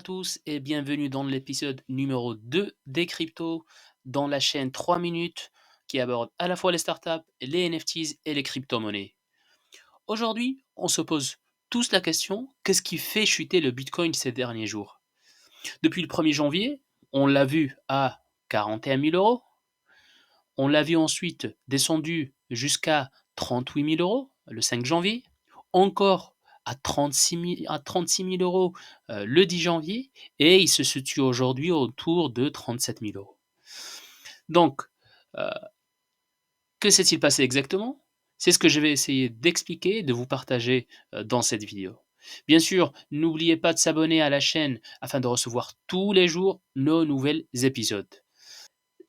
à tous et bienvenue dans l'épisode numéro 2 des cryptos dans la chaîne 3 minutes qui aborde à la fois les startups, les NFTs et les crypto-monnaies. Aujourd'hui, on se pose tous la question, qu'est-ce qui fait chuter le Bitcoin ces derniers jours? Depuis le 1er janvier, on l'a vu à 41 000 euros, on l'a vu ensuite descendu jusqu'à 38 000 euros le 5 janvier, encore à 36 000 euros le 10 janvier, et il se situe aujourd'hui autour de 37 000 euros. Donc, euh, que s'est-il passé exactement? C'est ce que je vais essayer d'expliquer et de vous partager dans cette vidéo. Bien sûr, n'oubliez pas de s'abonner à la chaîne afin de recevoir tous les jours nos nouveaux épisodes.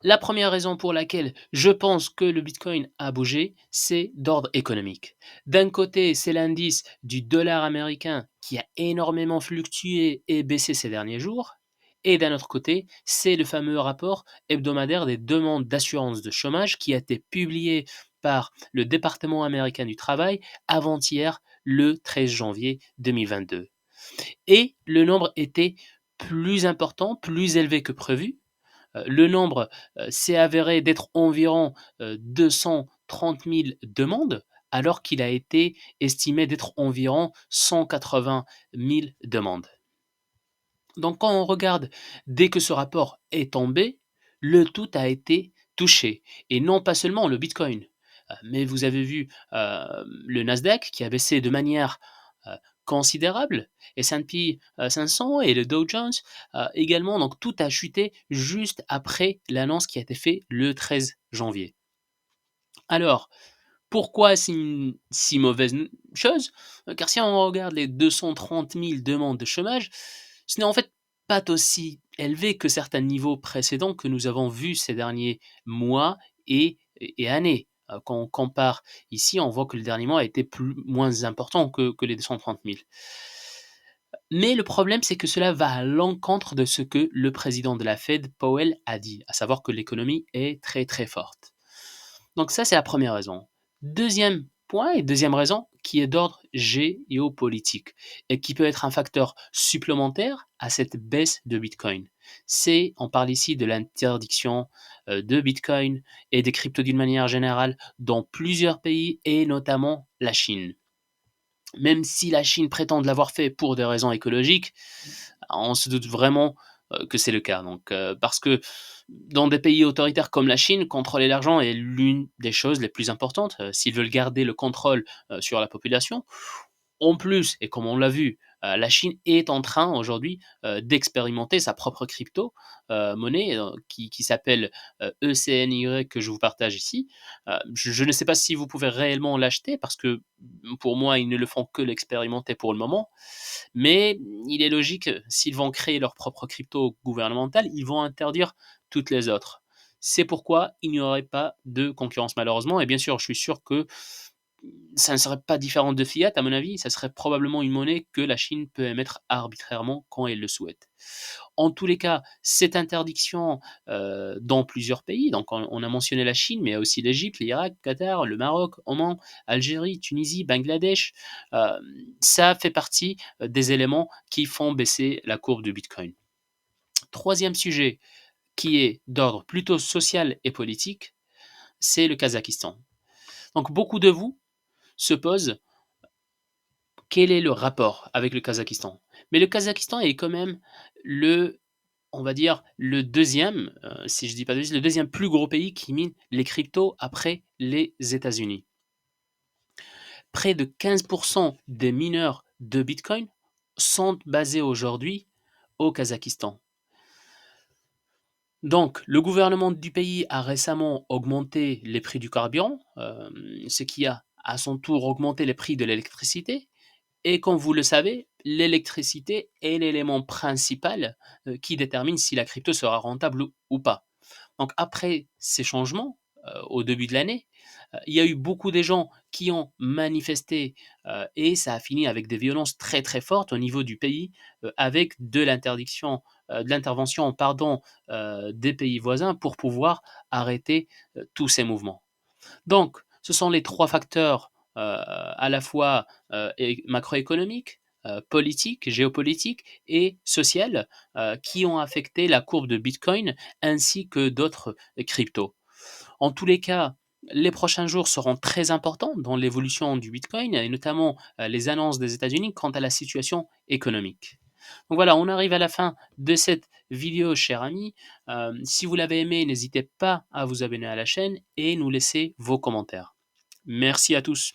La première raison pour laquelle je pense que le Bitcoin a bougé, c'est d'ordre économique. D'un côté, c'est l'indice du dollar américain qui a énormément fluctué et baissé ces derniers jours. Et d'un autre côté, c'est le fameux rapport hebdomadaire des demandes d'assurance de chômage qui a été publié par le département américain du travail avant-hier, le 13 janvier 2022. Et le nombre était plus important, plus élevé que prévu. Le nombre s'est avéré d'être environ 230 000 demandes, alors qu'il a été estimé d'être environ 180 000 demandes. Donc quand on regarde, dès que ce rapport est tombé, le tout a été touché. Et non pas seulement le Bitcoin. Mais vous avez vu le Nasdaq qui a baissé de manière euh, considérable, S&P 500 et le Dow Jones également. Donc tout a chuté juste après l'annonce qui a été faite le 13 janvier. Alors, pourquoi c'est une si mauvaise chose? Car si on regarde les 230 000 demandes de chômage, ce n'est en fait pas aussi élevé que certains niveaux précédents que nous avons vus ces derniers mois et années. Quand on compare ici, on voit que le dernier mois a été moins important que les 230 000. Mais le problème, c'est que cela va à l'encontre de ce que le président de la Fed, Powell, a dit, à savoir que l'économie est très très forte. Donc ça, c'est la première raison. Deuxième point et deuxième raison qui est d'ordre géopolitique et qui peut être un facteur supplémentaire à cette baisse de Bitcoin. On parle ici de l'interdiction de Bitcoin et des cryptos d'une manière générale dans plusieurs pays et notamment la Chine. Même si la Chine prétend l'avoir fait pour des raisons écologiques, on se doute vraiment que c'est le cas. Donc, parce que dans des pays autoritaires comme la Chine, contrôler l'argent est l'une des choses les plus importantes s'ils veulent garder le contrôle sur la population. En plus, et comme on l'a vu, la Chine est en train aujourd'hui d'expérimenter sa propre crypto-monnaie qui s'appelle ECNY que je vous partage ici. Je ne sais pas si vous pouvez réellement l'acheter parce que pour moi, ils ne le font que l'expérimenter pour le moment. Mais il est logique, s'ils vont créer leur propre crypto gouvernementale, ils vont interdire toutes les autres. C'est pourquoi il n'y aurait pas de concurrence malheureusement. Et bien sûr, je suis sûr que ça ne serait pas différent de fiat, à mon avis, ça serait probablement une monnaie que la Chine peut émettre arbitrairement quand elle le souhaite. En tous les cas, cette interdiction dans plusieurs pays, donc on a mentionné la Chine, mais aussi l'Égypte, l'Irak, Qatar, le Maroc, Oman, Algérie, Tunisie, Bangladesh, euh, ça fait partie des éléments qui font baisser la courbe du Bitcoin. Troisième sujet, qui est d'ordre plutôt social et politique, c'est le Kazakhstan. Donc beaucoup de vous se posent quel est le rapport avec le Kazakhstan? Mais le Kazakhstan est quand même le, on va dire, le deuxième, si je dis pas de bêtises, le deuxième plus gros pays qui mine les cryptos après les États-Unis. Près de 15% des mineurs de Bitcoin sont basés aujourd'hui au Kazakhstan. Donc, le gouvernement du pays a récemment augmenté les prix du carburant, ce qui a à son tour augmenté les prix de l'électricité. Et comme vous le savez, l'électricité est l'élément principal qui détermine si la crypto sera rentable ou pas. Donc après ces changements, au début de l'année, il y a eu beaucoup de gens qui ont manifesté et ça a fini avec des violences très très fortes au niveau du pays, avec de l'intervention pardon, des pays voisins pour pouvoir arrêter tous ces mouvements. Donc, ce sont les trois facteurs à la fois macroéconomiques, politiques, géopolitiques et sociales qui ont affecté la courbe de Bitcoin ainsi que d'autres cryptos. En tous les cas, les prochains jours seront très importants dans l'évolution du Bitcoin et notamment les annonces des États-Unis quant à la situation économique. Donc voilà, on arrive à la fin de cette vidéo, chers amis. Si vous l'avez aimé, n'hésitez pas à vous abonner à la chaîne et nous laisser vos commentaires. Merci à tous.